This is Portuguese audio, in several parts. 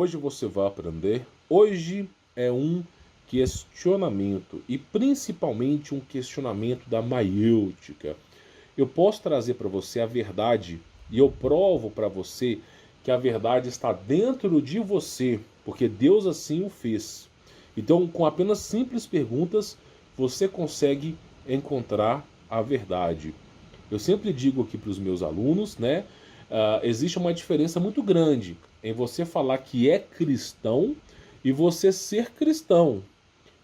hoje você vai aprender. Hoje é um questionamento e principalmente um questionamento da maiêutica. Eu posso trazer para você a verdade e eu provo para você que a verdade está dentro de você, porque Deus assim o fez. Então, com apenas simples perguntas, você consegue encontrar a verdade. Eu sempre digo aqui para os meus alunos, né? Existe uma diferença muito grande em você falar que é cristão e você ser cristão.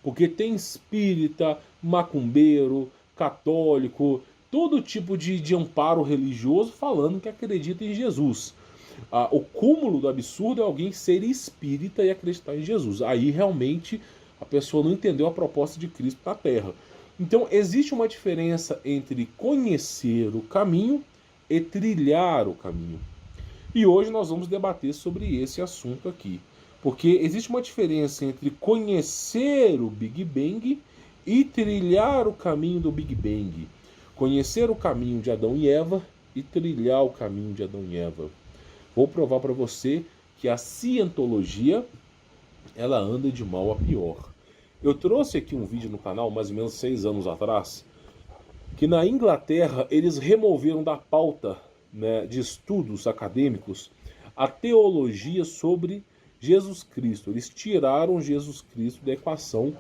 Porque tem espírita, macumbeiro, católico, todo tipo de amparo religioso falando que acredita em Jesus. O cúmulo do absurdo é alguém ser espírita e acreditar em Jesus. Aí realmente a pessoa não entendeu a proposta de Cristo na Terra. Então existe uma diferença entre conhecer o caminho e trilhar o caminho. E hoje nós vamos debater sobre esse assunto aqui. Porque existe uma diferença entre conhecer o Big Bang e trilhar o caminho do Big Bang. Conhecer o caminho de Adão e Eva e trilhar o caminho de Adão e Eva. Vou provar para você que a cientologia ela anda de mal a pior. Eu trouxe aqui um vídeo no canal, mais ou menos 6 anos atrás, que na Inglaterra eles removeram da pauta, né, de estudos acadêmicos a teologia sobre Jesus Cristo. Eles tiraram Jesus Cristo da equação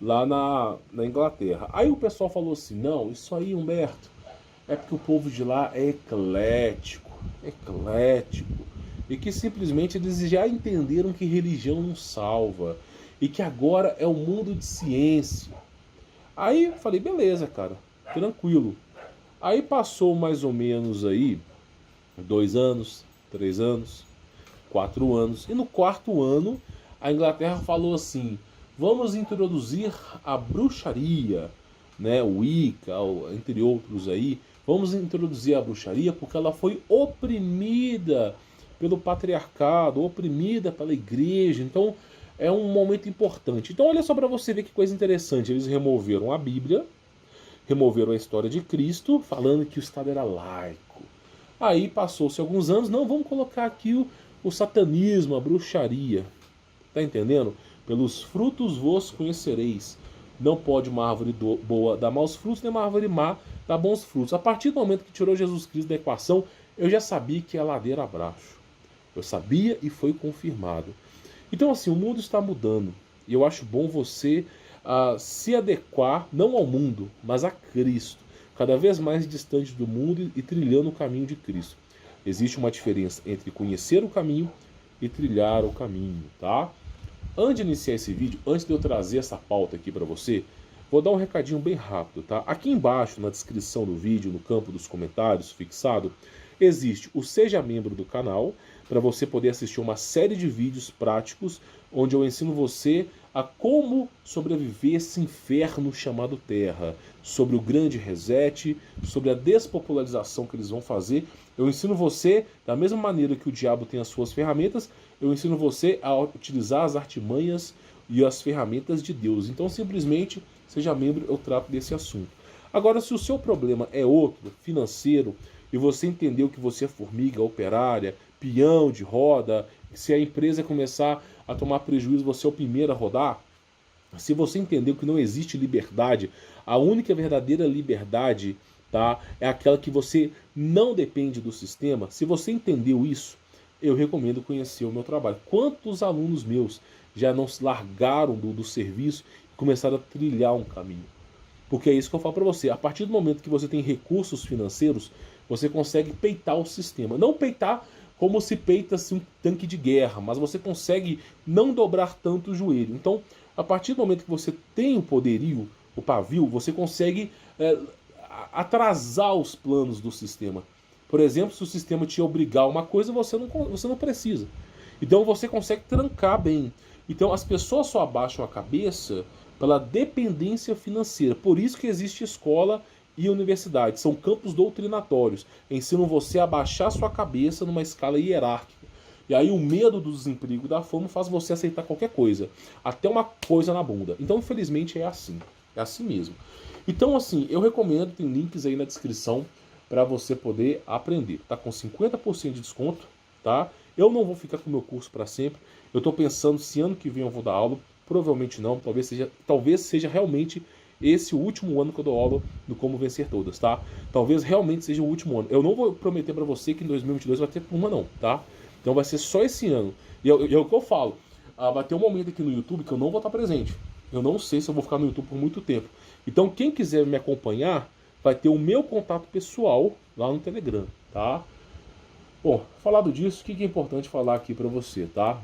lá na Inglaterra. Aí o pessoal falou assim, não, isso aí, Humberto, é porque o povo de lá é eclético, e que simplesmente eles já entenderam que religião não salva, e que agora é o mundo de ciência. Aí eu falei, beleza, cara, tranquilo. Aí passou mais ou menos aí 2 anos, 3 anos, 4 anos. E no 4º ano, a Inglaterra falou assim, vamos introduzir a bruxaria, né, o Wicca, entre outros aí. Vamos introduzir a bruxaria porque ela foi oprimida pelo patriarcado, oprimida pela igreja. Então é um momento importante. Então olha só para você ver que coisa interessante. Eles removeram a Bíblia, removeram a história de Cristo, falando que o Estado era laico. Aí passou-se alguns anos, não, vamos colocar aqui o satanismo, a bruxaria. Tá entendendo? Pelos frutos vos conhecereis. Não pode uma árvore boa dar maus frutos, nem uma árvore má dar bons frutos. A partir do momento que tirou Jesus Cristo da equação, eu já sabia que é ladeira abaixo. Eu sabia e foi confirmado. Então assim, o mundo está mudando. E eu acho bom você se adequar, não ao mundo, mas a Cristo. Cada vez mais distante do mundo e trilhando o caminho de Cristo. Existe uma diferença entre conhecer o caminho e trilhar o caminho, tá? Antes de iniciar esse vídeo, antes de eu trazer essa pauta aqui para você, vou dar um recadinho bem rápido, tá? Aqui embaixo, na descrição do vídeo, no campo dos comentários, fixado, existe o Seja Membro do canal, para você poder assistir uma série de vídeos práticos, onde eu ensino você a como sobreviver esse inferno chamado Terra, sobre o grande reset, sobre a despopularização que eles vão fazer. Eu ensino você, da mesma maneira que o diabo tem as suas ferramentas, eu ensino você a utilizar as artimanhas e as ferramentas de Deus. Então, simplesmente, seja membro, eu trato desse assunto. Agora, se o seu problema é outro, financeiro, e você entendeu que você é formiga operária, peão de roda, se a empresa começar a tomar prejuízo, você é o primeiro a rodar, se você entendeu que não existe liberdade, a única verdadeira liberdade, tá, é aquela que você não depende do sistema, se você entendeu isso, eu recomendo conhecer o meu trabalho. Quantos alunos meus já não se largaram do serviço e começaram a trilhar um caminho? Porque é isso que eu falo para você. A partir do momento que você tem recursos financeiros, você consegue peitar o sistema. Não peitar como se peita-se um tanque de guerra, mas você consegue não dobrar tanto o joelho. Então, a partir do momento que você tem o poderio, o pavio, você consegue atrasar os planos do sistema. Por exemplo, se o sistema te obrigar a uma coisa, você não precisa. Então você consegue trancar bem. Então as pessoas só abaixam a cabeça pela dependência financeira. Por isso que existe escola e universidade. São campos doutrinatórios. Ensinam você a baixar sua cabeça numa escala hierárquica. E aí o medo do desemprego e da fome faz você aceitar qualquer coisa. Até uma coisa na bunda. Então, infelizmente, é assim. É assim mesmo. Então, assim, eu recomendo, tem links aí na descrição para você poder aprender. Tá com 50% de desconto, tá? Eu não vou ficar com o meu curso para sempre. Eu estou pensando se ano que vem eu vou dar aula. Provavelmente não, talvez seja realmente esse o último ano que eu dou aula do Como Vencer Todas, tá? Talvez realmente seja o último ano. Eu não vou prometer para você que em 2022 vai ter turma não, tá? Então vai ser só esse ano. E é o que eu falo. Vai ter um momento aqui no YouTube que eu não vou estar presente. Eu não sei se eu vou ficar no YouTube por muito tempo. Então quem quiser me acompanhar vai ter o meu contato pessoal lá no Telegram, tá? Bom, falado disso, o que é importante falar aqui para você, tá?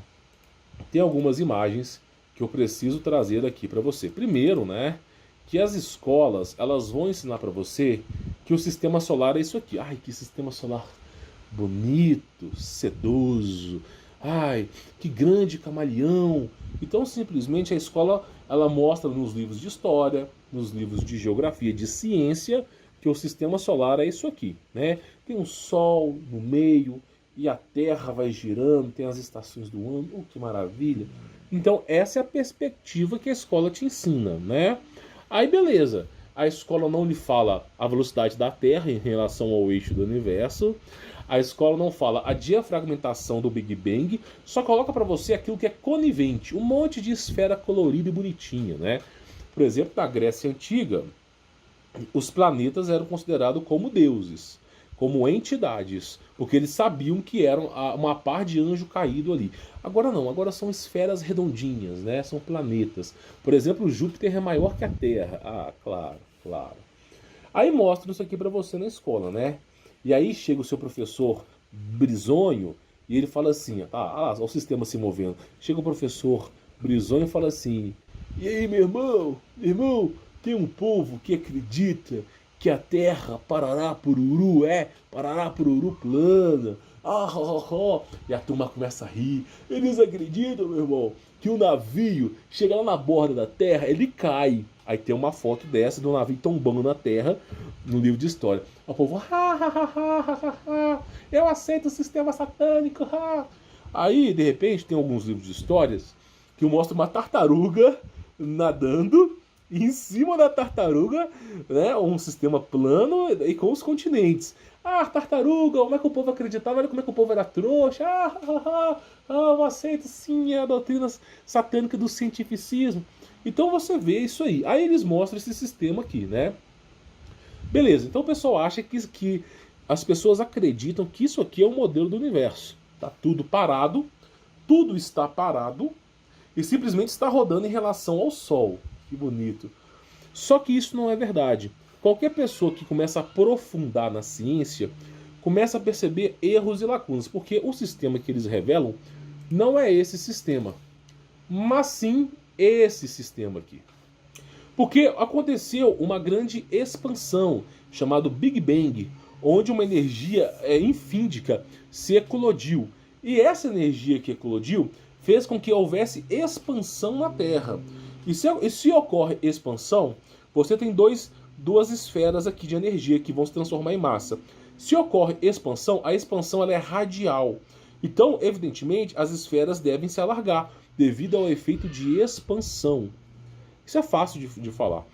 Tem algumas imagens que eu preciso trazer aqui para você. Primeiro, né, que as escolas, elas vão ensinar para você que o sistema solar é isso aqui. Ai, que sistema solar bonito, sedoso. Ai, que grande camaleão. Então, simplesmente, a escola, ela mostra nos livros de história, nos livros de geografia, de ciência, que o sistema solar é isso aqui, né? Tem um sol no meio e a Terra vai girando, tem as estações do ano. Oh, que maravilha! Então, essa é a perspectiva que a escola te ensina, né? Aí, beleza. A escola não lhe fala a velocidade da Terra em relação ao eixo do universo. A escola não fala a diafragmentação do Big Bang. Só coloca para você aquilo que é conivente. Um monte de esfera colorida e bonitinha, né? Por exemplo, na Grécia Antiga, os planetas eram considerados como deuses, como entidades, porque eles sabiam que eram uma par de anjo caído ali. Agora não, agora são esferas redondinhas, né? São planetas. Por exemplo, Júpiter é maior que a Terra. Ah, claro, claro. Aí mostra isso aqui para você na escola, né? E aí chega o seu professor Brisonho e ele fala assim, olha o sistema se movendo. Chega o professor Brisonho e fala assim, e aí, meu irmão, tem um povo que acredita que a Terra parará pururu plana. E a turma começa a rir. Eles acreditam, meu irmão, que o navio chega lá na borda da Terra, ele cai. Aí tem uma foto dessa do navio tombando na Terra no livro de história. O povo, eu aceito o sistema satânico. Aí, de repente, tem alguns livros de histórias que mostram uma tartaruga nadando e em cima da tartaruga, né, um sistema plano e com os continentes. Tartaruga, como é que o povo acreditava? Olha como é que o povo era trouxa. Eu aceito sim a doutrina satânica do cientificismo. Então você vê isso aí. Aí eles mostram esse sistema aqui, né? Beleza, então o pessoal acha que as pessoas acreditam que isso aqui é o modelo do universo. Tá tudo parado, tudo está parado e simplesmente está rodando em relação ao Sol. Que bonito. Só que isso não é verdade. Qualquer pessoa que começa a aprofundar na ciência começa a perceber erros e lacunas, porque o sistema que eles revelam não é esse sistema, mas sim esse sistema aqui. Porque aconteceu uma grande expansão, chamada Big Bang, onde uma energia infíndica se eclodiu. E essa energia que eclodiu fez com que houvesse expansão na Terra. E se ocorre expansão, você tem duas esferas aqui de energia que vão se transformar em massa. Se ocorre expansão, a expansão ela é radial. Então, evidentemente, as esferas devem se alargar devido ao efeito de expansão. Isso é fácil de falar.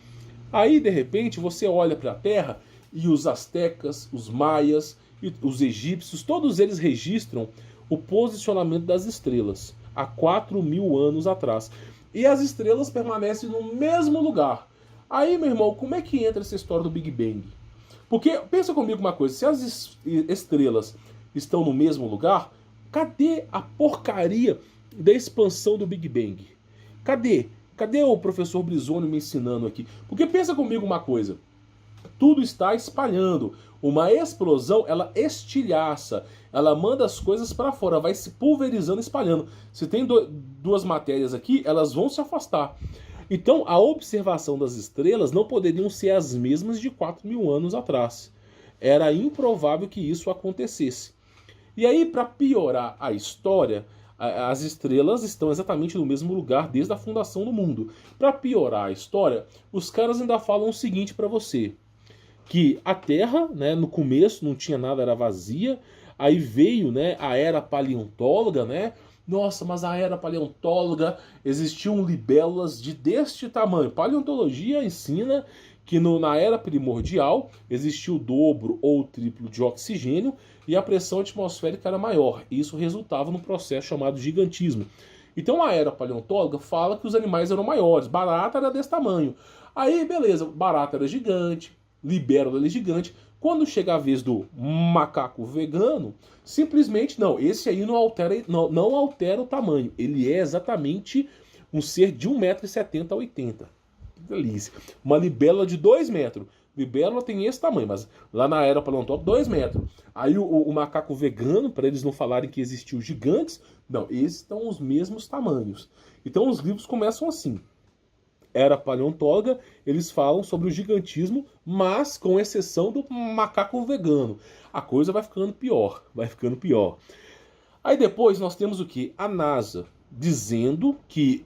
Aí, de repente, você olha para a Terra e os astecas, os maias, os egípcios, todos eles registram o posicionamento das estrelas há 4.000 anos atrás. E as estrelas permanecem no mesmo lugar. Aí, meu irmão, como é que entra essa história do Big Bang? Porque, pensa comigo uma coisa, se as estrelas estão no mesmo lugar, cadê a porcaria da expansão do Big Bang? Cadê? Cadê o professor Brisoni me ensinando aqui? Porque pensa comigo uma coisa, tudo está espalhando. Uma explosão, ela estilhaça, ela manda as coisas para fora, vai se pulverizando, espalhando. Se tem duas matérias aqui, elas vão se afastar. Então, a observação das estrelas não poderiam ser as mesmas de 4.000 anos atrás. Era improvável que isso acontecesse. E aí, para piorar a história, as estrelas estão exatamente no mesmo lugar desde a fundação do mundo. Para piorar a história, os caras ainda falam o seguinte para você, que a Terra, né, no começo não tinha nada, era vazia, aí veio, né, a era paleontóloga, né? Nossa, mas a era paleontóloga existiam libélulas deste tamanho. Paleontologia ensina que na era primordial existia o dobro ou o triplo de oxigênio e a pressão atmosférica era maior. Isso resultava num processo chamado gigantismo. Então a era paleontóloga fala que os animais eram maiores, barata era desse tamanho. Aí, beleza, barata era gigante, libélula era gigante. Quando chega a vez do macaco vegano, simplesmente não, esse aí não altera o tamanho. Ele é exatamente um ser de 1,70 m a 80 m. Que delícia. Uma libélula de 2 metros. Libélula tem esse tamanho, mas lá na era paleontóloga, 2 metros. Aí o macaco vegano, para eles não falarem que existiam gigantes, não, esses estão os mesmos tamanhos. Então os livros começam assim. Era paleontóloga, eles falam sobre o gigantismo, mas com exceção do macaco vegano. A coisa vai ficando pior, vai ficando pior. Aí depois nós temos o que? A NASA dizendo que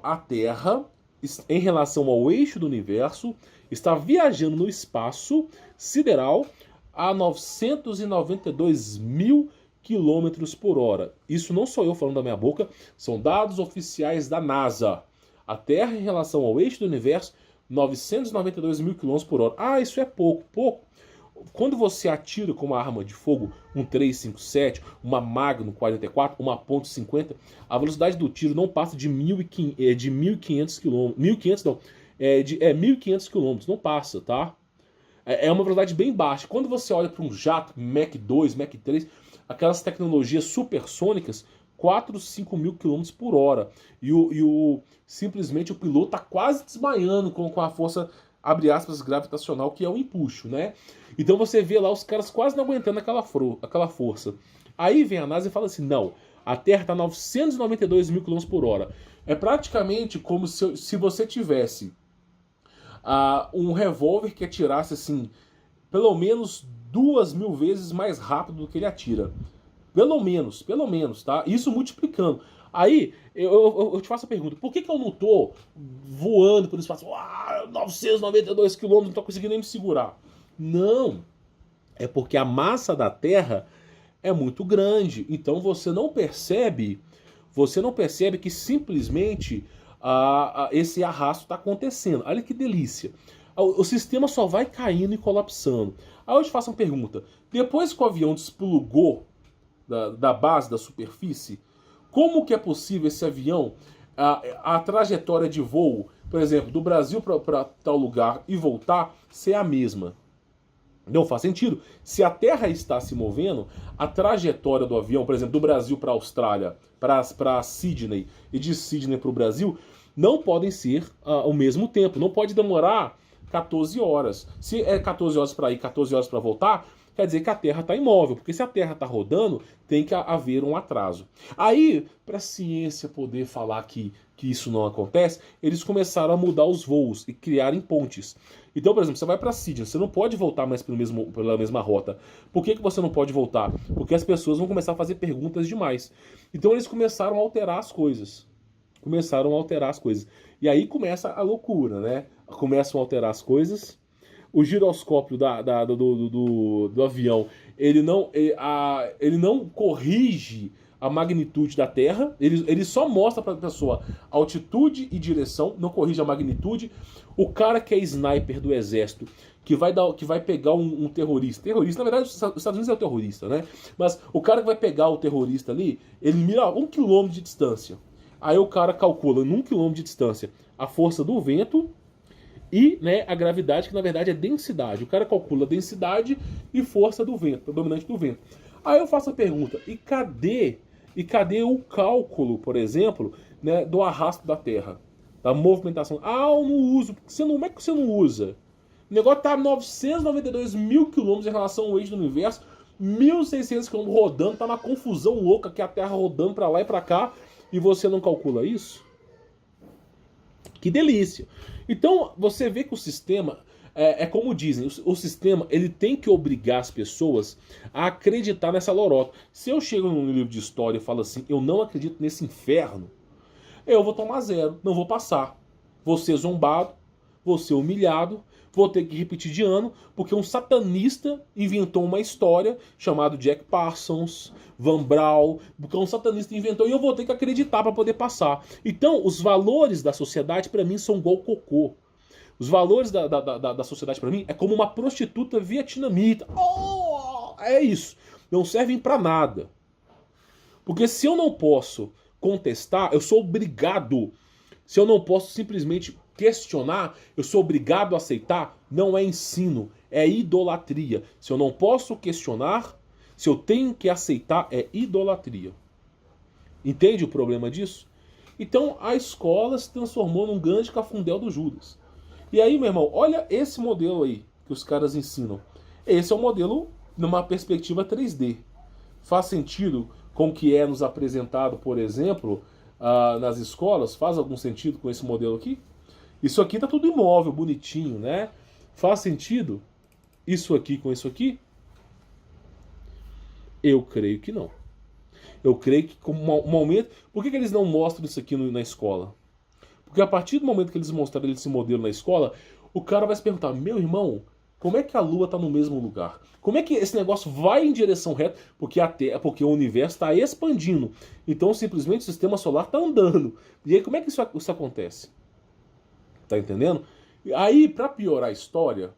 a Terra, em relação ao eixo do universo, está viajando no espaço sideral a 992 mil quilômetros por hora. Isso não sou eu falando da minha boca, são dados oficiais da NASA. A Terra, em relação ao eixo do universo, 992 mil quilômetros por hora. Ah, isso é pouco, pouco. Quando você atira com uma arma de fogo, um 357, uma Magnum 44, uma .50, a velocidade do tiro não passa de 1.500 km. 1.500 não, 1.500 km, não passa, tá? É uma velocidade bem baixa. Quando você olha para um jato Mach 2, Mach 3, aquelas tecnologias supersônicas, 4, 5 mil km por hora. Simplesmente o piloto está quase desmaiando com a força, abre aspas, gravitacional, que é o empuxo, né? Então você vê lá os caras quase não aguentando aquela força. Aí vem a NASA e fala assim, não, a Terra está a 992 mil km por hora. É praticamente como se você tivesse um revólver que atirasse assim, pelo menos 2.000 vezes mais rápido do que ele atira. Pelo menos, tá? Isso multiplicando. Aí, eu te faço a pergunta, por que eu não tô voando pelo espaço? 992 quilômetros, não tô conseguindo nem me segurar. Não, é porque a massa da Terra é muito grande. Então você não percebe que simplesmente esse arrasto está acontecendo. Olha que delícia. O sistema só vai caindo e colapsando. Aí eu te faço uma pergunta. Depois que o avião desplugou da base, da superfície, como que é possível esse avião, a trajetória de voo, por exemplo, do Brasil para tal lugar e voltar, ser a mesma? Não faz sentido. Se a Terra está se movendo, a trajetória do avião, por exemplo, do Brasil para a Austrália, para Sydney, e de Sydney para o Brasil, não podem ser ao mesmo tempo. Não pode demorar 14 horas. Se é 14 horas para ir, 14 horas para voltar, quer dizer que a Terra está imóvel, porque se a Terra está rodando, tem que haver um atraso. Aí, para a ciência poder falar que isso não acontece, eles começaram a mudar os voos e criarem pontes. Então, por exemplo, você vai para Sydney, você não pode voltar mais pela mesma rota. Por que você não pode voltar? Porque as pessoas vão começar a fazer perguntas demais. Então eles começaram a alterar as coisas. E aí começa a loucura, né? Começam a alterar as coisas. O giroscópio do avião, ele não corrige a magnitude da Terra, ele só mostra para a pessoa altitude e direção, não corrige a magnitude. O cara que é sniper do exército, que vai pegar um terrorista, na verdade os Estados Unidos é o terrorista, né? Mas o cara que vai pegar o terrorista ali, ele mira a 1 km de distância. Aí o cara calcula em 1 km de distância a força do vento e, né, a gravidade, que na verdade é densidade. O cara calcula a densidade e força do vento, predominante do vento. Aí eu faço a pergunta, e cadê o cálculo, por exemplo, né, do arrasto da Terra? Da movimentação. Eu não uso. Como é que você não usa? O negócio tá a 992 mil quilômetros em relação ao eixo do universo, 1.600 quilômetros rodando, tá uma confusão louca que a Terra rodando para lá e para cá, e você não calcula isso? Que delícia! Então, você vê que o sistema, como dizem, o sistema ele tem que obrigar as pessoas a acreditar nessa lorota. Se eu chego num livro de história e falo assim, eu não acredito nesse inferno, eu vou tomar 0, não vou passar. Vou ser zombado, vou ser humilhado, vou ter que repetir de ano, porque um satanista inventou uma história chamada Jack Parsons, Van Braun, porque um satanista inventou e eu vou ter que acreditar para poder passar. Então, os valores da sociedade para mim são igual cocô. Os valores da sociedade para mim é como uma prostituta vietnamita. Oh, é isso. Não servem para nada. Porque se eu não posso contestar, eu sou obrigado. Se eu não posso simplesmente questionar, eu sou obrigado a aceitar, não é ensino, é idolatria. Se eu não posso questionar, se eu tenho que aceitar, é idolatria. Entende o problema disso? Então a escola se transformou num grande cafundel do Judas. E aí, meu irmão, olha esse modelo aí que os caras ensinam. Esse é um modelo numa perspectiva 3D. Faz sentido com o que é nos apresentado, por exemplo, nas escolas? Faz algum sentido com esse modelo aqui? Isso aqui tá tudo imóvel, bonitinho, né? Faz sentido isso aqui com isso aqui? Eu creio que não. Eu creio que com um momento... Por que eles não mostram isso aqui na escola? Porque a partir do momento que eles mostrarem esse modelo na escola, o cara vai se perguntar, meu irmão, como é que a Lua está no mesmo lugar? Como é que esse negócio vai em direção reta? Porque o universo está expandindo. Então, simplesmente, o sistema solar está andando. E aí, como é que isso acontece? Tá entendendo? Aí, para piorar a história,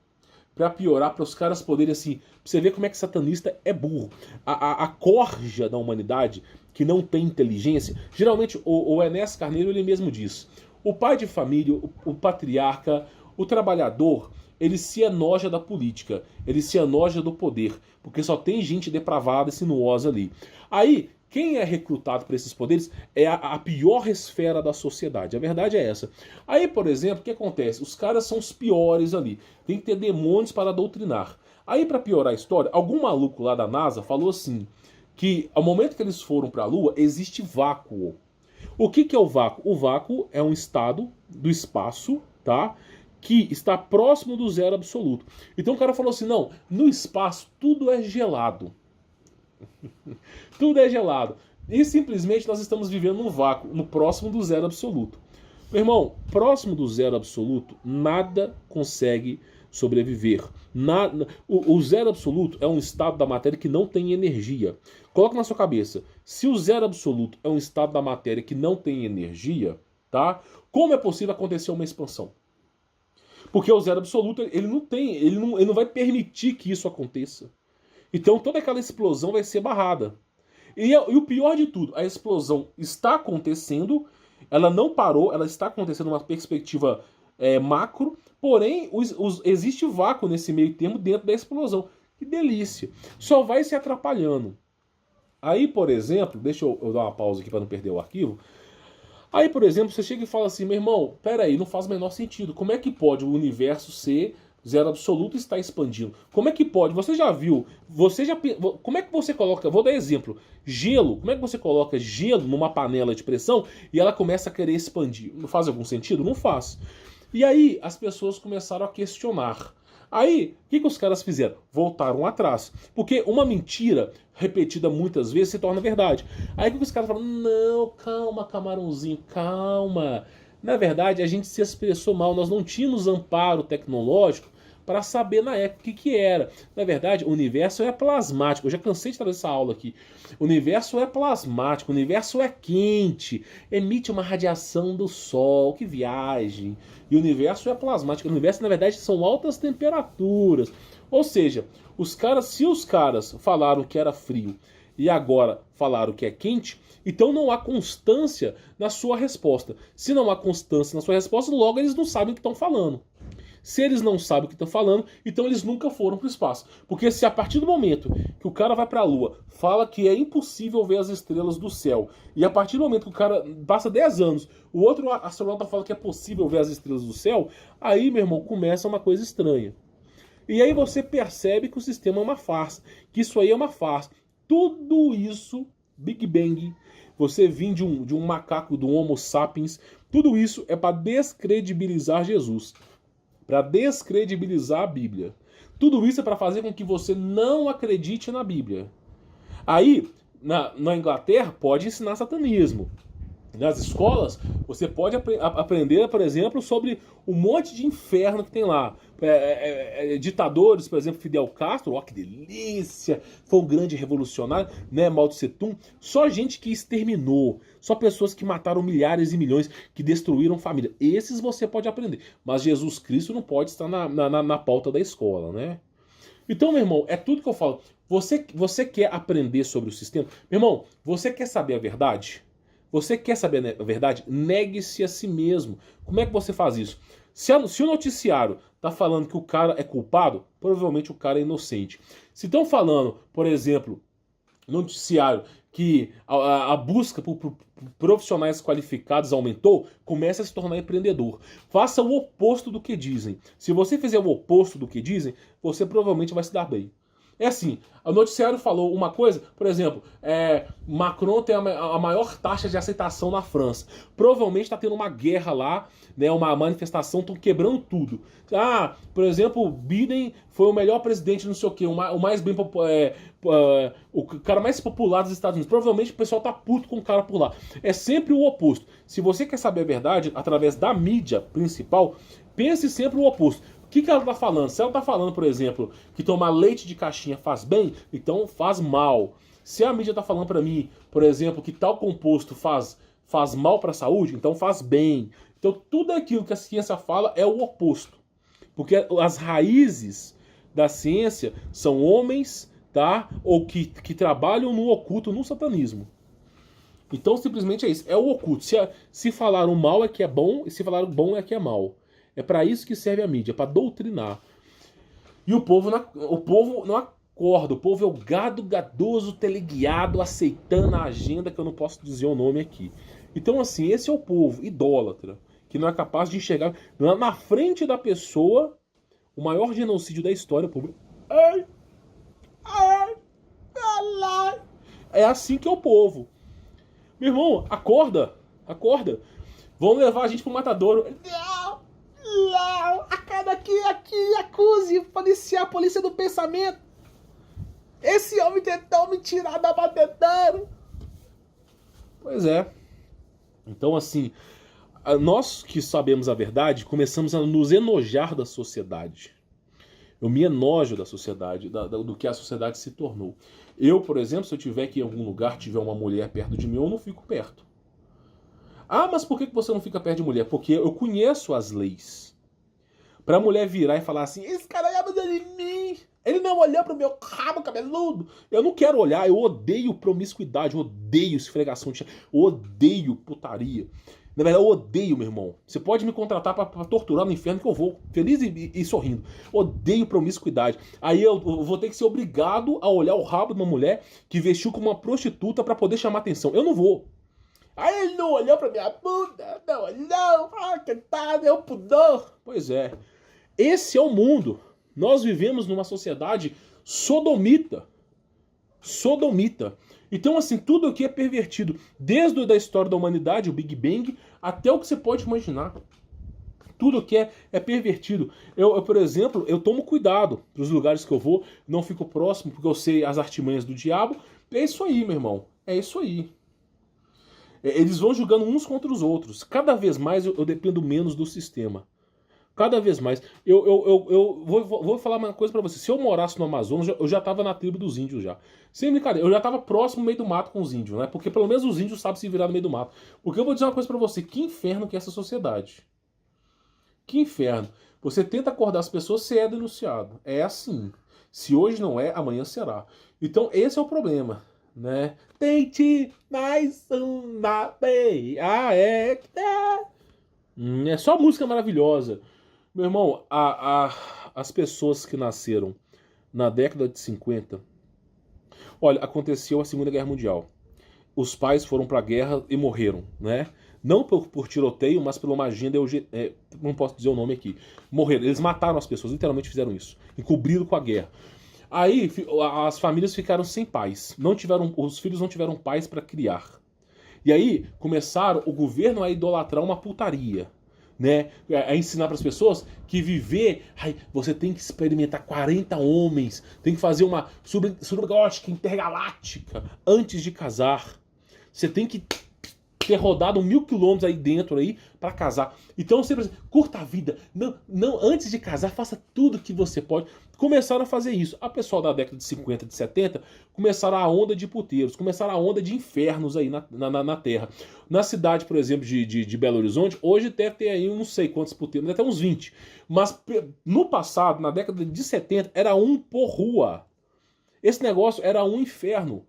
para os caras poderem, assim, pra você ver como é que satanista é burro. A corja da humanidade, que não tem inteligência, geralmente, o Enéas Carneiro, ele mesmo diz, o pai de família, o patriarca, o trabalhador, ele se enoja da política, ele se enoja do poder, porque só tem gente depravada e sinuosa ali. Aí, quem é recrutado para esses poderes é a pior esfera da sociedade. A verdade é essa. Aí, por exemplo, o que acontece? Os caras são os piores ali. Tem que ter demônios para doutrinar. Aí, para piorar a história, algum maluco lá da NASA falou assim, que ao momento que eles foram para a Lua, existe vácuo. O que é o vácuo? O vácuo é um estado do espaço, tá? Que está próximo do zero absoluto. Então o cara falou assim, não, no espaço tudo é gelado. Tudo é gelado. E simplesmente nós estamos vivendo num vácuo, no próximo do zero absoluto. Meu irmão, próximo do zero absoluto, nada consegue sobreviver. O zero absoluto é um estado da matéria que não tem energia. Coloca na sua cabeça, se o zero absoluto é um estado da matéria que não tem energia, tá? Como é possível acontecer uma expansão? Porque o zero absoluto, ele não vai permitir que isso aconteça. Então toda aquela explosão vai ser barrada. E o pior de tudo, a explosão está acontecendo, ela não parou, ela está acontecendo numa perspectiva macro, porém existe vácuo nesse meio termo dentro da explosão. Que delícia! Só vai se atrapalhando. Aí, por exemplo, deixa eu dar uma pausa aqui para não perder o arquivo. Aí, por exemplo, você chega e fala assim, meu irmão, peraí, não faz o menor sentido. Como é que pode o universo ser zero absoluto e estar expandindo? Como é que pode? Você já viu? Como é que você coloca? Vou dar exemplo. Gelo. Como é que você coloca gelo numa panela de pressão e ela começa a querer expandir? Não faz algum sentido? Não faz. E aí as pessoas começaram a questionar. Aí, o que os caras fizeram? Voltaram atrás. Porque uma mentira repetida muitas vezes se torna verdade. Aí o que os caras falam? Não, calma, camarãozinho, calma. Na verdade, a gente se expressou mal. Nós não tínhamos amparo tecnológico para saber na época o que era. Na verdade, o universo é plasmático. Eu já cansei de trazer essa aula aqui. O universo é plasmático, o universo é quente, emite uma radiação do Sol, que viagem. E o universo é plasmático. O universo, na verdade, são altas temperaturas. Ou seja, se os caras falaram que era frio e agora falaram que é quente, então não há constância na sua resposta. Se não há constância na sua resposta, logo eles não sabem o que estão falando. Se eles não sabem o que estão falando, então eles nunca foram para o espaço. Porque se a partir do momento que o cara vai para a Lua, fala que é impossível ver as estrelas do céu, e a partir do momento que o cara passa 10 anos, o outro astronauta fala que é possível ver as estrelas do céu, aí, meu irmão, começa uma coisa estranha. E aí você percebe que o sistema é uma farsa, que isso aí é uma farsa. Tudo isso, Big Bang, você vir de um macaco, do Homo sapiens, tudo isso é para descredibilizar Jesus. Para descredibilizar a Bíblia. Tudo isso é para fazer com que você não acredite na Bíblia. Aí, na Inglaterra, pode ensinar satanismo. Nas escolas, você pode aprender, por exemplo, sobre um monte de inferno que tem lá. Ditadores, por exemplo, Fidel Castro, ó que delícia, foi um grande revolucionário, né? Mao Tse Tung, só gente que exterminou, só pessoas que mataram milhares e milhões, que destruíram família. Esses você pode aprender, mas Jesus Cristo não pode estar na pauta da escola, né? Então, meu irmão, é tudo que eu falo. Você quer aprender sobre o sistema? Meu irmão, você quer saber a verdade? Você quer saber a verdade? Negue-se a si mesmo. Como é que você faz isso? Se o noticiário está falando que o cara é culpado, provavelmente o cara é inocente. Se estão falando, por exemplo, no noticiário que a busca por profissionais qualificados aumentou, comece a se tornar empreendedor. Faça o oposto do que dizem. Se você fizer o oposto do que dizem, você provavelmente vai se dar bem. É assim, o noticiário falou uma coisa, por exemplo, Macron tem a maior taxa de aceitação na França. Provavelmente está tendo uma guerra lá, né, uma manifestação, estão quebrando tudo. Ah, por exemplo, Biden foi o melhor presidente, não sei o quê, o mais bem o cara mais popular dos Estados Unidos. Provavelmente o pessoal tá puto com o cara por lá. É sempre o oposto. Se você quer saber a verdade através da mídia principal, pense sempre o oposto. O que ela tá falando? Se ela tá falando, por exemplo, que tomar leite de caixinha faz bem, então faz mal. Se a mídia tá falando para mim, por exemplo, que tal composto faz mal para a saúde, então faz bem. Então tudo aquilo que a ciência fala é o oposto. Porque as raízes da ciência são homens, tá? Ou que trabalham no oculto, no satanismo. Então simplesmente é isso, é o oculto. Se falaram mal é que é bom, e se falaram bom é que é mal. É para isso que serve a mídia, para doutrinar. E o povo não acorda, o povo é o gado gadoso, teleguiado, aceitando a agenda, que eu não posso dizer o nome aqui. Então assim, esse é o povo idólatra, que não é capaz de enxergar na frente da pessoa o maior genocídio da história. O povo... É assim que é o povo. Meu irmão, acorda, acorda. Vão levar a gente pro matadouro. Não, acaba aqui, acuse, policial, polícia do pensamento. Esse homem tentou me tirar da batedeira. Pois é. Então, assim, nós que sabemos a verdade, começamos a nos enojar da sociedade. Eu me enojo da sociedade, do que a sociedade se tornou. Eu, por exemplo, se eu tiver que ir em algum lugar, tiver uma mulher perto de mim, eu não fico perto. Ah, mas por que você não fica perto de mulher? Porque eu conheço as leis. Pra mulher virar e falar assim, esse cara olhava em mim, ele não olhou pro meu rabo cabeludo. Eu não quero olhar, eu odeio promiscuidade, eu odeio esfregação de chão, eu odeio putaria. Na verdade, eu odeio, meu irmão. Você pode me contratar pra torturar no inferno que eu vou, feliz e sorrindo. Odeio promiscuidade. Aí eu vou ter que ser obrigado a olhar o rabo de uma mulher que vestiu como uma prostituta pra poder chamar atenção. Eu não vou. Aí ele não olhou pra minha bunda, não olhou, que tá, meu pudor. Pois é. Esse é o mundo. Nós vivemos numa sociedade sodomita. Sodomita. Então, assim, tudo aqui é pervertido. Desde a história da humanidade, o Big Bang, até o que você pode imaginar. Tudo aqui é pervertido. Eu, por exemplo, eu tomo cuidado para os lugares que eu vou, não fico próximo, porque eu sei as artimanhas do diabo. É isso aí, meu irmão. É isso aí. Eles vão julgando uns contra os outros. Cada vez mais eu dependo menos do sistema. Cada vez mais. Eu vou falar uma coisa pra você. Se eu morasse no Amazonas, eu já tava na tribo dos índios já. Sem brincadeira. Eu já tava próximo no meio do mato com os índios, né? Porque pelo menos os índios sabem se virar no meio do mato. Porque eu vou dizer uma coisa pra você. Que inferno que é essa sociedade. Que inferno. Você tenta acordar as pessoas, você é denunciado. É assim. Se hoje não é, amanhã será. Então esse é o problema, né? Tente mais uma vez. É só música maravilhosa. Meu irmão, as pessoas que nasceram na década de 50, olha, aconteceu a Segunda Guerra Mundial. Os pais foram pra guerra e morreram, né? Não por tiroteio, mas por uma agenda não posso dizer o nome aqui. Morreram, eles mataram as pessoas, literalmente fizeram isso. Encobriram com a guerra. Aí as famílias ficaram sem pais. Os filhos não tiveram pais para criar. E aí começaram o governo a idolatrar uma putaria. Né, a ensinar para as pessoas que viver, você tem que experimentar 40 homens, tem que fazer uma subagótica intergaláctica antes de casar. Você tem que ter rodado 1000 quilômetros aí dentro aí para casar. Então sempre assim, curta a vida. Não, antes de casar, faça tudo que você pode. Começaram a fazer isso. A pessoal da década de 50, de 70, começaram a onda de puteiros, começaram a onda de infernos aí na Terra. Na cidade, por exemplo, de Belo Horizonte, hoje deve ter aí não sei quantos puteiros, até uns 20. Mas no passado, na década de 70, era um por rua. Esse negócio era um inferno.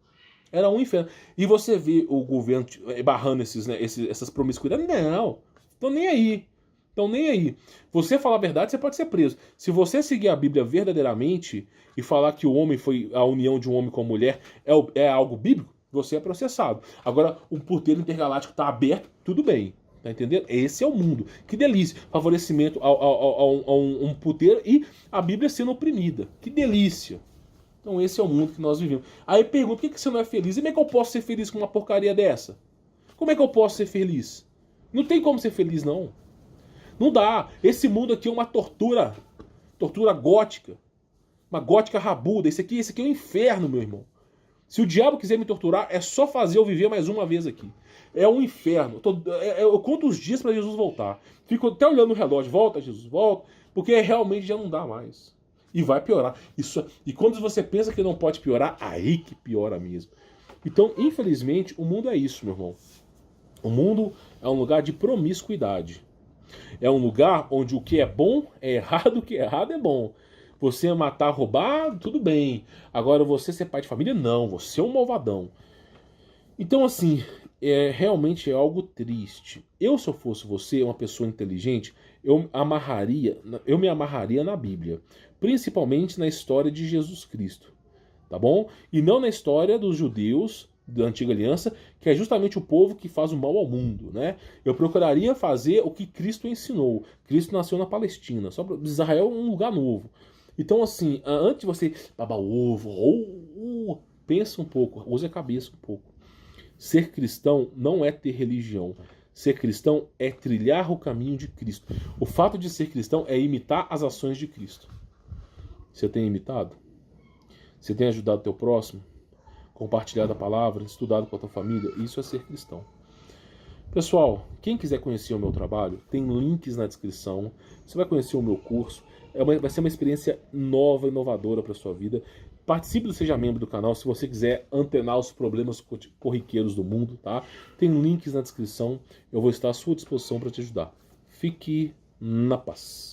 Era um inferno. E você vê o governo barrando essas promiscuidades. Não, estão nem aí. Estão nem aí. Você falar a verdade, você pode ser preso. Se você seguir a Bíblia verdadeiramente e falar que o homem foi a união de um homem com a mulher é algo bíblico, você é processado. Agora, o porteiro intergaláctico está aberto, tudo bem. Tá entendendo? Esse é o mundo. Que delícia. Favorecimento a um puteiro e a Bíblia sendo oprimida. Que delícia. Então esse é o mundo que nós vivemos. Aí pergunta, por que você não é feliz? E como é que eu posso ser feliz com uma porcaria dessa? Como é que eu posso ser feliz? Não tem como ser feliz, não. Não dá. Esse mundo aqui é uma tortura. Tortura gótica. Uma gótica rabuda. Esse aqui é um inferno, meu irmão. Se o diabo quiser me torturar, é só fazer eu viver mais uma vez aqui. É um inferno. Eu conto os dias para Jesus voltar. Fico até olhando o relógio. Volta, Jesus, volta. Porque realmente já não dá mais. E vai piorar. E quando você pensa que não pode piorar, aí que piora mesmo. Então, infelizmente, o mundo é isso, meu irmão. O mundo é um lugar de promiscuidade. É um lugar onde o que é bom é errado, o que é errado é bom. Você matar, roubar, tudo bem. Agora você ser pai de família, não. Você é um malvadão. Então, assim, realmente é algo triste. Se eu fosse você, uma pessoa inteligente, eu me amarraria na Bíblia. Principalmente na história de Jesus Cristo. Tá bom? E não na história dos judeus da Antiga Aliança, que é justamente o povo que faz o mal ao mundo, né? Eu procuraria fazer o que Cristo ensinou. Cristo nasceu na Palestina. Só para Israel é um lugar novo. Então, assim, antes de você babar o ovo, pensa um pouco, use a cabeça um pouco. Ser cristão não é ter religião. Ser cristão é trilhar o caminho de Cristo. O fato de ser cristão é imitar as ações de Cristo. Você tem imitado? Você tem ajudado o teu próximo? Compartilhado a palavra? Estudado com a tua família? Isso é ser cristão. Pessoal, quem quiser conhecer o meu trabalho, tem links na descrição. Você vai conhecer o meu curso. Vai ser uma experiência nova, inovadora para a sua vida. Participe do Seja Membro do canal se você quiser antenar os problemas corriqueiros do mundo, tá? Tem links na descrição. Eu vou estar à sua disposição para te ajudar. Fique na paz.